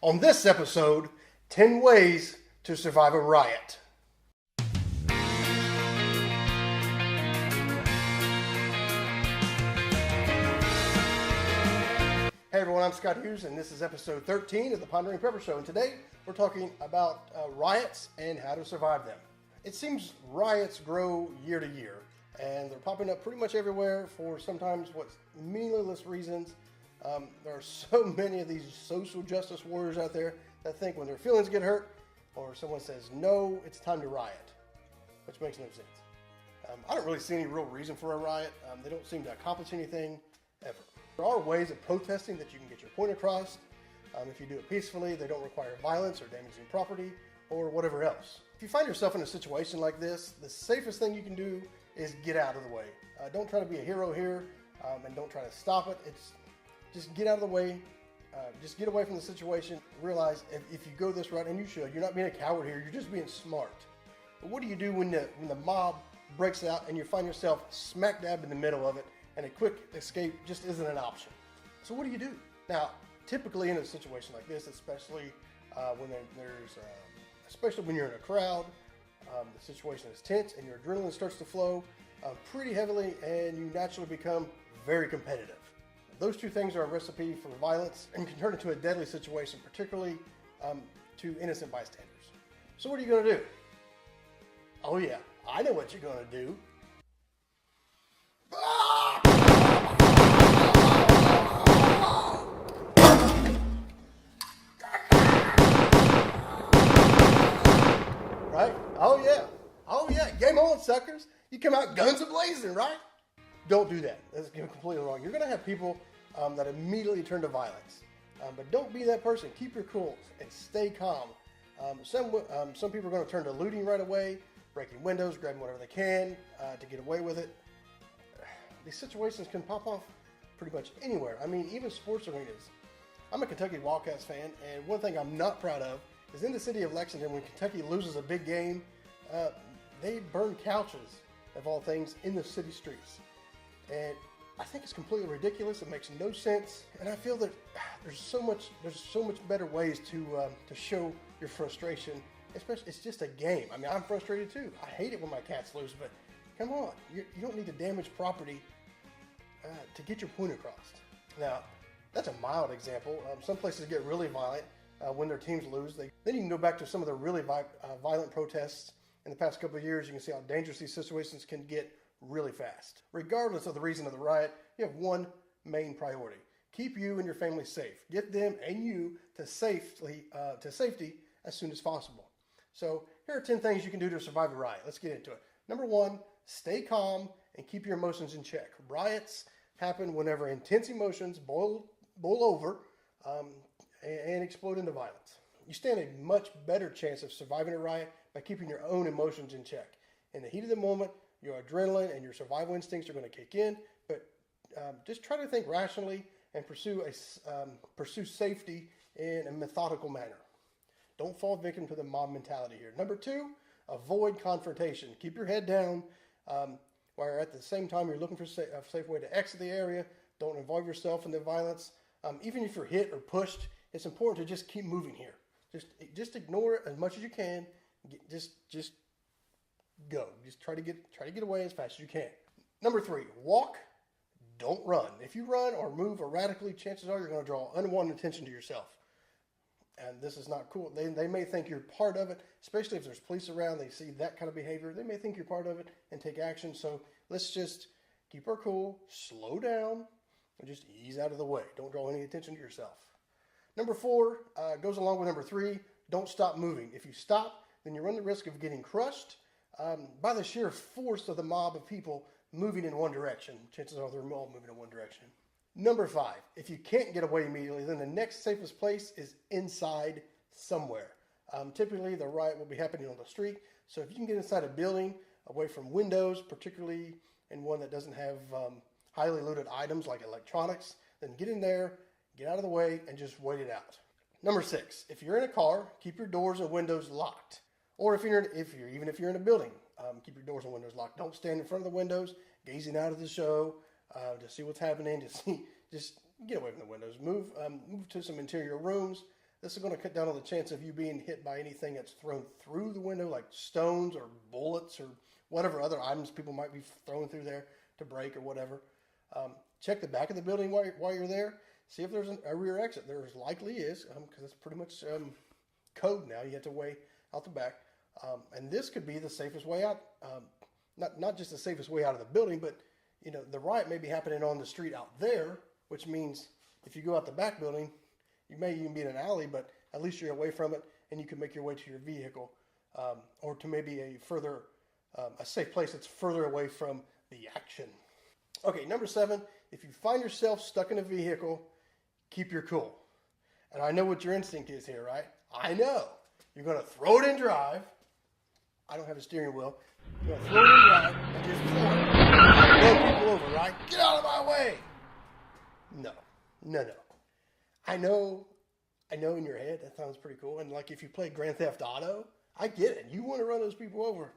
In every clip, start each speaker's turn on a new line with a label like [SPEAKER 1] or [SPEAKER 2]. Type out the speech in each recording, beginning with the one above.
[SPEAKER 1] On this episode, 10 ways to survive a riot. Hey everyone, I'm Scott Hughes, and this is episode 13 of the Pondering Show. And today we're talking about riots and how to survive them. It seems riots grow year to year, and they're popping up pretty much everywhere for sometimes what's meaningless reasons. There are so many of these social justice warriors out there that think when their feelings get hurt or someone says no, it's time to riot, which makes no sense. I don't really see any real reason for a riot. They don't seem to accomplish anything ever. There are ways of protesting that you can get your point across. If you do it peacefully, they don't require violence or damaging property or whatever else. If you find yourself in a situation like this, the safest thing you can do is get out of the way. Don't try to be a hero here, and don't try to stop it. Just get out of the way. Just get away from the situation. Realize if you go this route, and you should, you're not being a coward here. You're just being smart. But what do you do when the mob breaks out and you find yourself smack dab in the middle of it, and a quick escape just isn't an option? So what do you do? Now, typically in a situation like this, especially especially when you're in a crowd, the situation is tense and your adrenaline starts to flow pretty heavily, and you naturally become very competitive. Those two things are a recipe for violence and can turn into a deadly situation, particularly to innocent bystanders. So what are you going to do? Oh yeah, I know what you're going to do. Right? Oh yeah, game on, suckers. You come out guns a-blazing, right? Don't do that. That's completely wrong. You're going to have people that immediately turn to violence. But don't be that person. Keep your cool and stay calm. Some people are going to turn to looting right away, breaking windows, grabbing whatever they can to get away with it. These situations can pop off pretty much anywhere. I mean, even sports arenas. I'm a Kentucky Wildcats fan, and one thing I'm not proud of is in the city of Lexington, when Kentucky loses a big game, they burn couches, of all things, in the city streets. And I think it's completely ridiculous. It makes no sense. And I feel that there's so much better ways to show your frustration. Especially, it's just a game. I mean, I'm frustrated too. I hate it when my cats lose, but come on, you don't need to damage property to get your point across. Now, that's a mild example. Some places get really violent when their teams lose. Then you can go back to some of the really violent protests in the past couple of years. You can see how dangerous these situations can get really fast. Regardless of the reason of the riot, you have one main priority: keep you and your family safe. Get them and you to safety as soon as possible. So here are 10 things you can do to survive a riot. Let's get into it. Number one, stay calm and keep your emotions in check. Riots happen whenever intense emotions boil over and explode into violence. You stand a much better chance of surviving a riot by keeping your own emotions in check. In the heat of the moment, your adrenaline and your survival instincts are going to kick in, but just try to think rationally and pursue safety in a methodical manner. Don't fall victim to the mob mentality here. Number two, avoid confrontation. Keep your head down while at the same time you're looking for a safe way to exit the area. Don't involve yourself in the violence. Even if you're hit or pushed, it's important to just keep moving here. Just ignore it as much as you can. Just go. Just try to get away as fast as you can. Number three, walk, don't run. If you run or move erratically, chances are you're going to draw unwanted attention to yourself. And this is not cool. They may think you're part of it, especially if there's police around. They see that kind of behavior. They may think you're part of it and take action. So let's just keep our cool, slow down, and just ease out of the way. Don't draw any attention to yourself. Number four goes along with number three. Don't stop moving. If you stop, then you run the risk of getting crushed by the sheer force of the mob of people moving in one direction. Chances are they're all moving in one direction. Number five, if you can't get away immediately, then the next safest place is inside somewhere. Typically, the riot will be happening on the street. So if you can get inside a building, away from windows, particularly in one that doesn't have highly loaded items like electronics, then get in there, get out of the way, and just wait it out. Number six, if you're in a car, keep your doors and windows locked. Or if you're in a building, keep your doors and windows locked. Don't stand in front of the windows, gazing out at the show, to see what's happening. Just get away from the windows. Move to some interior rooms. This is going to cut down on the chance of you being hit by anything that's thrown through the window, like stones or bullets or whatever other items people might be throwing through there to break or whatever. Check the back of the building while you're there. See if there's a rear exit. There likely is, because it's pretty much code now. You have to way out the back. And this could be the safest way out. Not just the safest way out of the building, but the riot may be happening on the street out there, which means if you go out the back building, you may even be in an alley, but at least you're away from it, and you can make your way to your vehicle, or to maybe a safe place that's further away from the action. Okay, number 7, if you find yourself stuck in a vehicle, keep your cool. And I know what your instinct is here, right? I know. You're going to throw it in drive. I don't have a steering wheel. You're going to throw it in drive and just floor it. Blow people over, right? Get out of my way. No. I know in your head that sounds pretty cool. And like if you play Grand Theft Auto, I get it. You want to run those people over.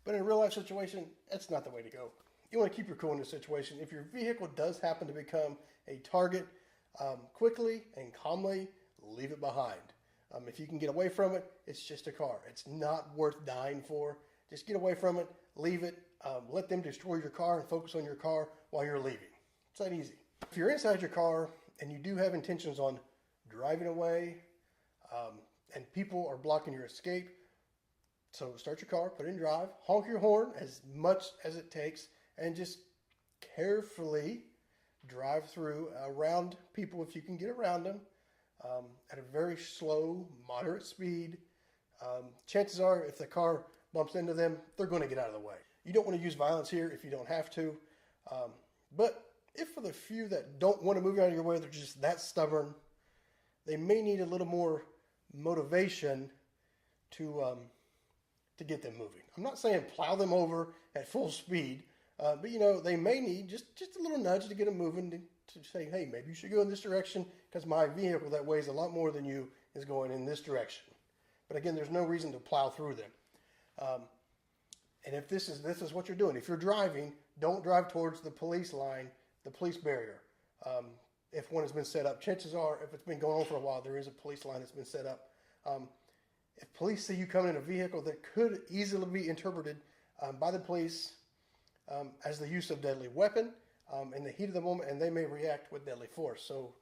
[SPEAKER 1] But in a real life situation, that's not the way to go. You want to keep your cool in this situation. If your vehicle does happen to become a target, quickly and calmly leave it behind. If you can get away from it, it's just a car. It's not worth dying for. Just get away from it, leave it, let them destroy your car and focus on your car while you're leaving. It's that easy. If you're inside your car and you do have intentions on driving away, and people are blocking your escape, so start your car, put it in drive, honk your horn as much as it takes, and just carefully drive through around people if you can get around them, at a very slow, moderate speed. Chances are if the car bumps into them, they're going to get out of the way. You don't want to use violence here if you don't have to. But if for the few that don't want to move out of your way, they're just that stubborn, they may need a little more motivation to get them moving. I'm not saying plow them over at full speed, but they may need just a little nudge to get them moving, to say, hey, maybe you should go in this direction because my vehicle that weighs a lot more than you is going in this direction. But again, there's no reason to plow through them. And if this is what you're doing, if you're driving, don't drive towards the police line, the police barrier. If one has been set up, chances are, if it's been going on for a while, there is a police line that's been set up. If police see you coming in a vehicle, that could easily be interpreted by the police as the use of deadly weapon in the heat of the moment, and they may react with deadly force. So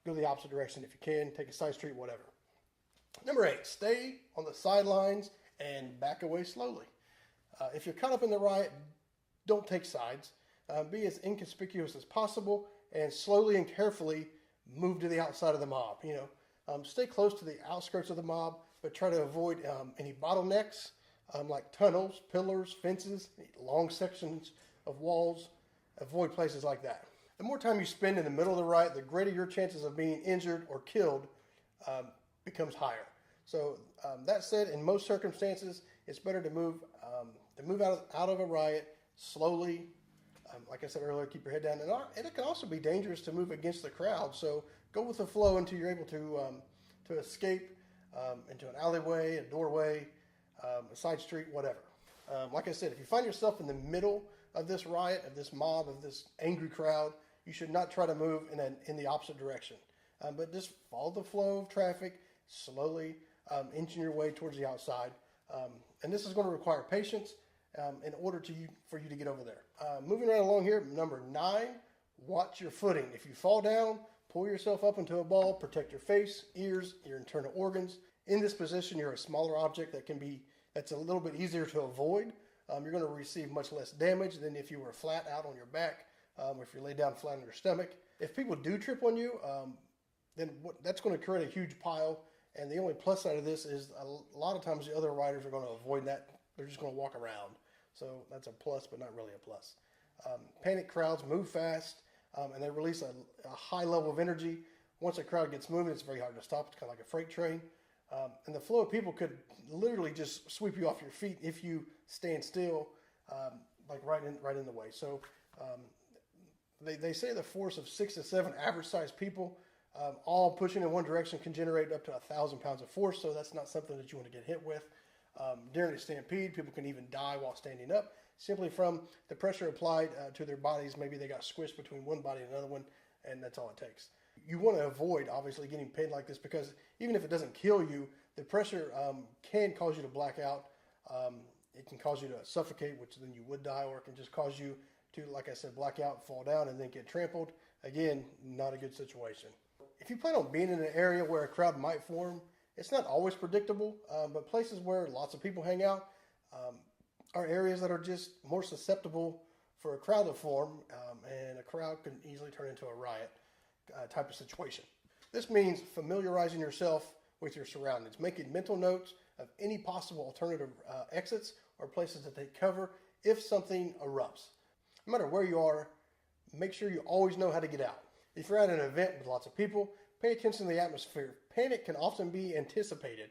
[SPEAKER 1] go the opposite direction if you can, take a side street, whatever. Number 8, stay on the sidelines and back away slowly. If you're caught up in the riot, don't take sides. Be as inconspicuous as possible and slowly and carefully move to the outside of the mob. Stay close to the outskirts of the mob, but try to avoid any bottlenecks like tunnels, pillars, fences, long sections of walls. Avoid places like that. The more time you spend in the middle of the riot, the greater your chances of being injured or killed becomes higher. So that said, in most circumstances, it's better to move out of a riot slowly. Like I said earlier, keep your head down. And it can also be dangerous to move against the crowd. So go with the flow until you're able to escape into an alleyway, a doorway, a side street, whatever. Like I said, if you find yourself in the middle of this riot, of this mob, of this angry crowd, you should not try to move in the opposite direction. But just follow the flow of traffic, slowly inching your way towards the outside. And this is going to require patience in order for you to get over there. Moving right along here, number 9, watch your footing. If you fall down, pull yourself up into a ball, protect your face, ears, your internal organs. In this position, you're a smaller object that's a little bit easier to avoid. You're going to receive much less damage than if you were flat out on your back, or if you're laid down flat on your stomach. If people do trip on you, then that's going to create a huge pile. And the only plus side of this is a lot of times the other riders are going to avoid that. They're just going to walk around. So that's a plus, but not really a plus. Panic crowds move fast, and they release a high level of energy. Once a crowd gets moving, it's very hard to stop. It's kind of like a freight train. And the flow of people could literally just sweep you off your feet if you stand still, like right in the way. So they say the force of 6 to 7 average-sized people, all pushing in one direction, can generate up to 1,000 pounds of force. So that's not something that you want to get hit with. During a stampede, people can even die while standing up, simply from the pressure applied to their bodies. Maybe they got squished between one body and another one, and that's all it takes. You want to avoid, obviously, getting pinned like this because even if it doesn't kill you, the pressure can cause you to black out. It can cause you to suffocate, which then you would die, or it can just cause you to, like I said, black out, fall down, and then get trampled. Again, not a good situation. If you plan on being in an area where a crowd might form, it's not always predictable, but places where lots of people hang out are areas that are just more susceptible for a crowd to form, and a crowd can easily turn into a riot type of situation. This means familiarizing yourself with your surroundings, making mental notes of any possible alternative exits or places to take cover if something erupts. No matter where you are, make sure you always know how to get out. If you're at an event with lots of people, pay attention to the atmosphere. Panic can often be anticipated.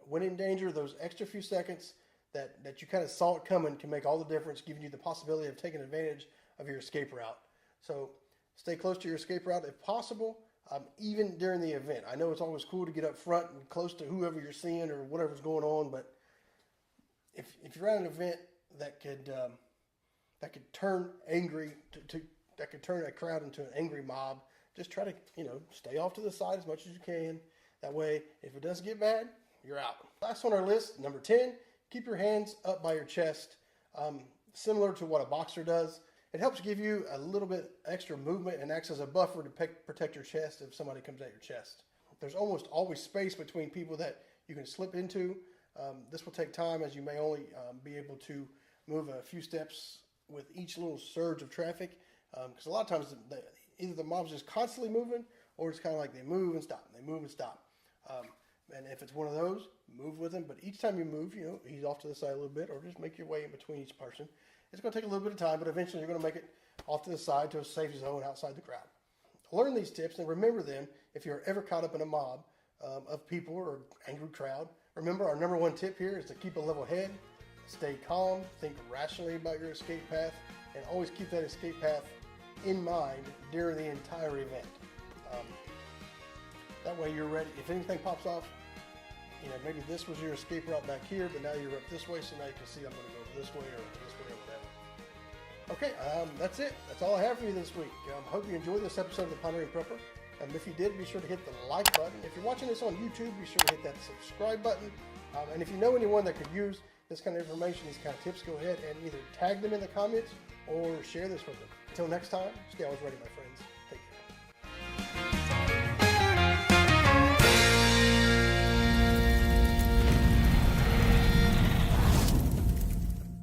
[SPEAKER 1] When in danger, those extra few seconds that you kind of saw it coming can make all the difference, giving you the possibility of taking advantage of your escape route. So stay close to your escape route if possible, even during the event. I know it's always cool to get up front and close to whoever you're seeing or whatever's going on, but if you're at an event that could turn angry, that could turn a crowd into an angry mob, just try to stay off to the side as much as you can. That way, if it does get bad, you're out. Last on our list, number 10, keep your hands up by your chest, similar to what a boxer does. It helps give you a little bit extra movement and acts as a buffer to protect your chest if somebody comes at your chest. There's almost always space between people that you can slip into. This will take time, as you may only be able to move a few steps with each little surge of traffic, because a lot of times either the mob's just constantly moving, or it's kind of like they move and stop, they move and stop. And if it's one of those, move with them. But ease time you move, ease off to the side a little bit, or just make your way in between each person. It's going to take a little bit of time, but eventually you're going to make it off to the side to a safe zone outside the crowd. Learn these tips and remember them if you're ever caught up in a mob of people or angry crowd. Remember, our number one tip here is to keep a level head, stay calm, think rationally about your escape path, and always keep that escape path in mind during the entire event. That way you're ready. If anything pops off, maybe this was your escape route back here, but now you're up this way, so now you can see I'm going to go this way or this way or whatever. Okay, that's it. That's all I have for you this week. Hope you enjoyed this episode of the Pondering Prepper. If you did, be sure to hit the like button. If you're watching this on YouTube, be sure to hit that subscribe button. And if you know anyone that could use this kind of information, these kind of tips, go ahead and either tag them in the comments or share this with them. Until next time, stay always ready, my friends.